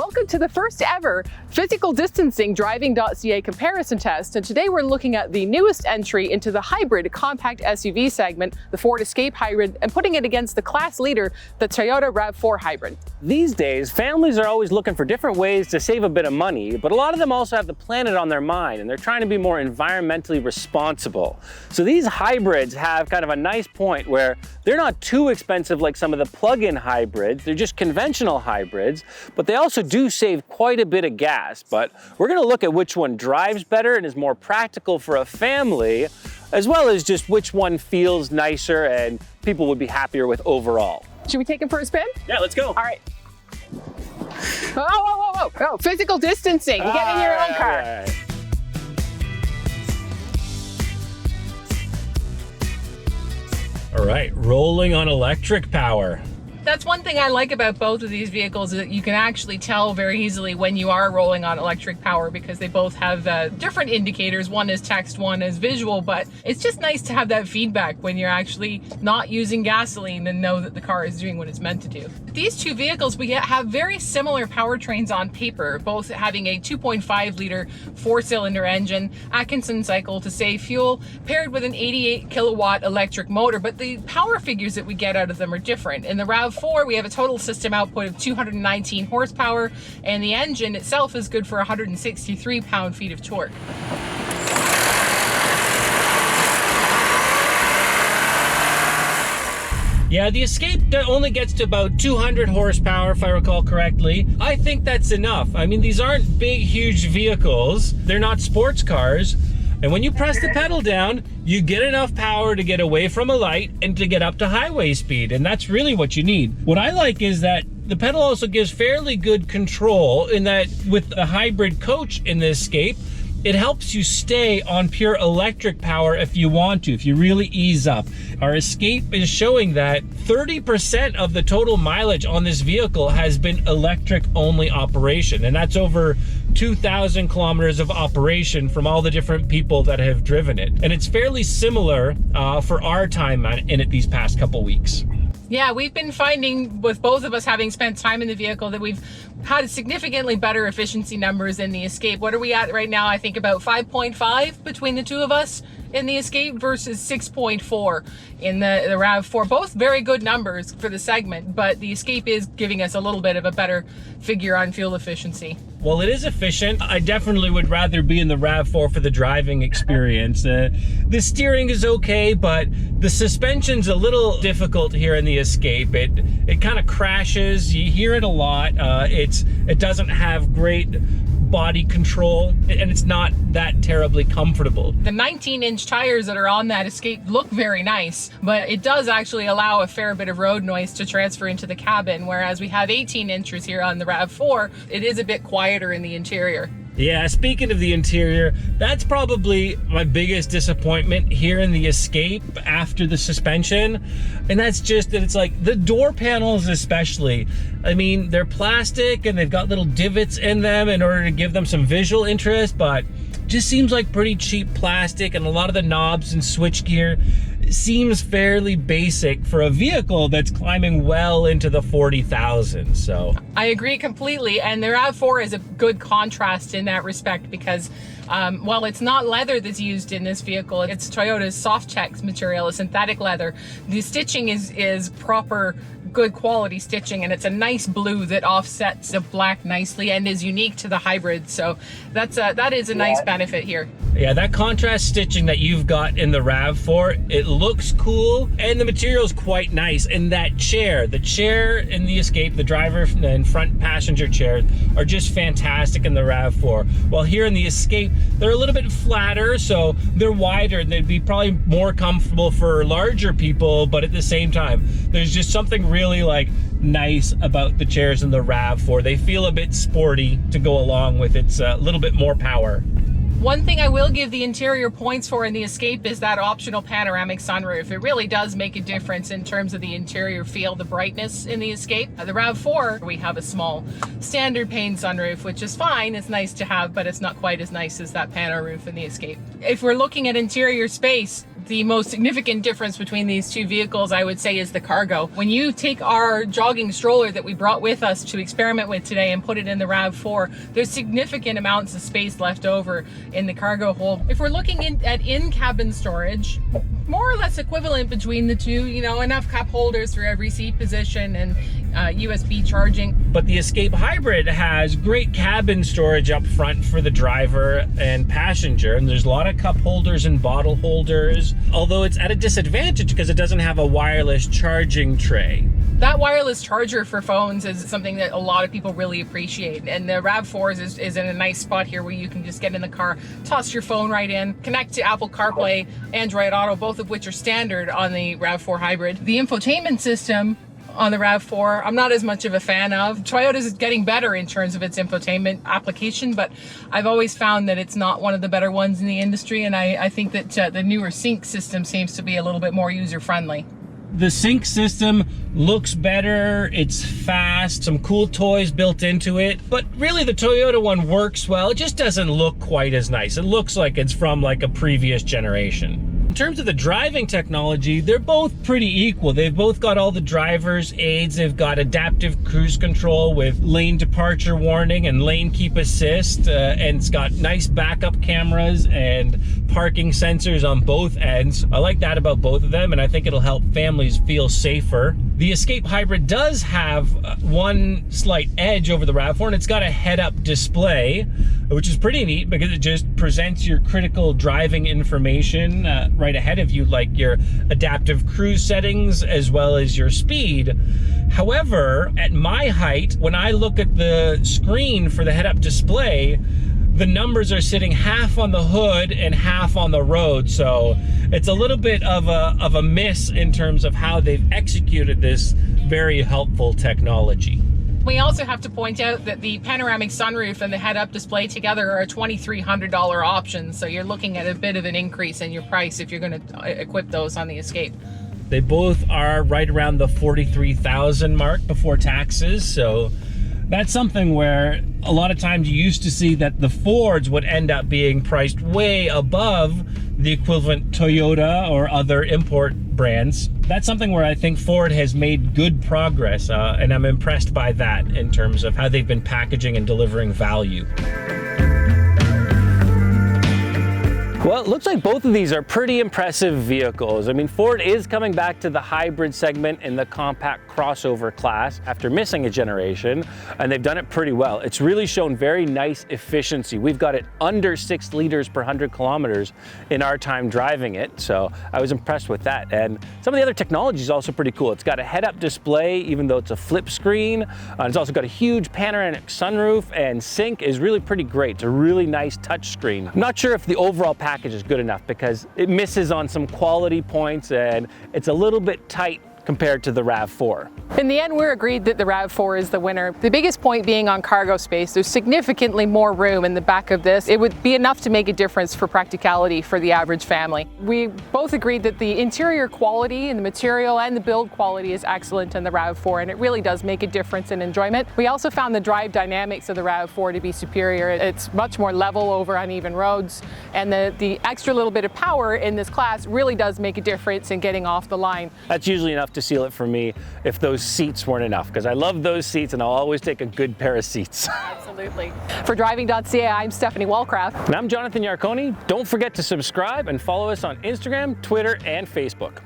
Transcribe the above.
Welcome to the first ever physical distancing Driving.ca comparison test, and today we're looking at the newest entry into the hybrid compact SUV segment, the Ford Escape Hybrid, and putting it against the class leader, the Toyota RAV4 Hybrid. These days, families are always looking for different ways to save a bit of money, but a lot of them also have the planet on their mind, and they're trying to be more environmentally responsible. So these hybrids have kind of a nice point where they're not too expensive like some of the plug-in hybrids, they're just conventional hybrids, but they also do save quite a bit of gas. But we're going to look at which one drives better and is more practical for a family, as well as just which one feels nicer and people would be happier with overall. Should we take him for a spin? Yeah, let's go. All right. Oh, physical distancing. You get in your own car. Right. All right, rolling on electric power. That's one thing I like about both of these vehicles, is that you can actually tell very easily when you are rolling on electric power, because they both have different indicators. One is text, one is visual, but it's just nice to have that feedback when you're actually not using gasoline and know that the car is doing what it's meant to do. These two vehicles, we have very similar powertrains on paper, both having a 2.5 liter 4-cylinder engine, Atkinson cycle to save fuel, paired with an 88 kilowatt electric motor, but the power figures that we get out of them are different. In the RAV4, we have a total system output of 219 horsepower, and the engine itself is good for 163 pound-feet of torque. Yeah, the Escape only gets to about 200 horsepower, if I recall correctly. I think that's enough. I mean, these aren't big, huge vehicles. They're not sports cars. And when you press the pedal down, you get enough power to get away from a light and to get up to highway speed. And that's really what you need. What I like is that the pedal also gives fairly good control, in that with a hybrid coach in the Escape, it helps you stay on pure electric power if you want to, if you really ease up. Our Escape is showing that 30% of the total mileage on this vehicle has been electric only operation, and that's over 2,000 kilometers of operation from all the different people that have driven it. And it's fairly similar for our time in it these past couple weeks. Yeah, we've been finding, with both of us having spent time in the vehicle, that we've had significantly better efficiency numbers in the Escape. What are we at right now? I think about 5.5 between the two of us in the Escape versus 6.4 in the RAV4. Both very good numbers for the segment, but the Escape is giving us a little bit of a better figure on fuel efficiency. Well, it is efficient. I definitely would rather be in the RAV4 for the driving experience. The steering is okay, but the suspension's a little difficult here in the Escape. It kind of crashes. You hear it a lot. It doesn't have great body control, and it's not that terribly comfortable. The 19-inch tires that are on that Escape look very nice, but it does actually allow a fair bit of road noise to transfer into the cabin, whereas we have 18 inches here on the RAV4. It is a bit quieter in the interior. Yeah, speaking of the interior, that's probably my biggest disappointment here in the Escape after the suspension. And that's just that it's like the door panels especially. I mean, they're plastic and they've got little divots in them in order to give them some visual interest, but just seems like pretty cheap plastic, and a lot of the knobs and switchgear seems fairly basic for a vehicle that's climbing well into the 40,000. So I agree completely, and the RAV4 is a good contrast in that respect, because while it's not leather that's used in this vehicle, it's Toyota's Softex material, a synthetic leather. The stitching is proper, good quality stitching, and it's a nice blue that offsets the black nicely and is unique to the hybrid. So that is a nice benefit here. Yeah, that contrast stitching that you've got in the RAV4, it looks cool, and the material is quite nice. And that chair, the chair in the Escape, the driver and front passenger chairs are just fantastic in the RAV4. While here in the Escape, they're a little bit flatter, so they're wider, and they'd be probably more comfortable for larger people, but at the same time, there's just something really like nice about the chairs in the RAV4. They feel a bit sporty to go along with its little bit more power. One thing I will give the interior points for in the Escape is that optional panoramic sunroof. It really does make a difference in terms of the interior feel, the brightness in the Escape. The RAV4, we have a small standard pane sunroof, which is fine. It's nice to have, but it's not quite as nice as that pano roof in the Escape. If we're looking at interior space, the most significant difference between these two vehicles, I would say, is the cargo. When you take our jogging stroller that we brought with us to experiment with today and put it in the RAV4, there's significant amounts of space left over in the cargo hold. If we're looking at in-cabin storage, more or less equivalent between the two, you know, enough cup holders for every seat position and USB charging. But the Escape Hybrid has great cabin storage up front for the driver and passenger, and there's a lot of cup holders and bottle holders, although it's at a disadvantage because it doesn't have a wireless charging tray. That wireless charger for phones is something that a lot of people really appreciate, and the RAV4 is in a nice spot here where you can just get in the car, toss your phone right in, connect to Apple CarPlay, Android Auto, both of which are standard on the RAV4 Hybrid. The infotainment system on the RAV4, I'm not as much of a fan of. Toyota's getting better in terms of its infotainment application, but I've always found that it's not one of the better ones in the industry, and I think that the newer Sync system seems to be a little bit more user-friendly. The Sync system looks better, it's fast, some cool toys built into it, but really the Toyota one works well. It just doesn't look quite as nice. It looks like it's from like a previous generation. In terms of the driving technology, they're both pretty equal. They've both got all the driver's aids. They've got adaptive cruise control with lane departure warning and lane keep assist, and it's got nice backup cameras and parking sensors on both ends. I like that about both of them, and I think it'll help families feel safer. The Escape Hybrid does have one slight edge over the RAV4, and it's got a head-up display, which is pretty neat because it just presents your critical driving information right ahead of you, like your adaptive cruise settings as well as your speed. However, at my height, when I look at the screen for the head-up display, the numbers are sitting half on the hood and half on the road, so it's a little bit of a miss in terms of how they've executed this very helpful technology. We also have to point out that the panoramic sunroof and the head-up display together are a $2,300 option, so you're looking at a bit of an increase in your price if you're going to equip those on the Escape. They both are right around the $43,000 mark before taxes, so that's something where a lot of times you used to see that the Fords would end up being priced way above the equivalent Toyota or other import brands. That's something where I think Ford has made good progress, and I'm impressed by that in terms of how they've been packaging and delivering value. Well, it looks like both of these are pretty impressive vehicles. I mean, Ford is coming back to the hybrid segment in the compact crossover class after missing a generation, and they've done it pretty well. It's really shown very nice efficiency. We've got it under 6 liters per 100 kilometers in our time driving it, so I was impressed with that. And some of the other technology is also pretty cool. It's got a head-up display, even though it's a flip screen. It's also got a huge panoramic sunroof, and Sync is really pretty great. It's a really nice touch screen. I'm not sure if the overall package is good enough because it misses on some quality points and it's a little bit tight compared to the RAV4. In the end, we're agreed that the RAV4 is the winner. The biggest point being on cargo space. There's significantly more room in the back of this. It would be enough to make a difference for practicality for the average family. We both agreed that the interior quality and the material and the build quality is excellent in the RAV4, and it really does make a difference in enjoyment. We also found the drive dynamics of the RAV4 to be superior. It's much more level over uneven roads, and the extra little bit of power in this class really does make a difference in getting off the line. That's usually enough to seal it for me if those seats weren't enough, because I love those seats and I'll always take a good pair of seats. Absolutely. For Driving.ca, I'm Stephanie Walcraft. And I'm Jonathan Yarconi. Don't forget to subscribe and follow us on Instagram, Twitter, and Facebook.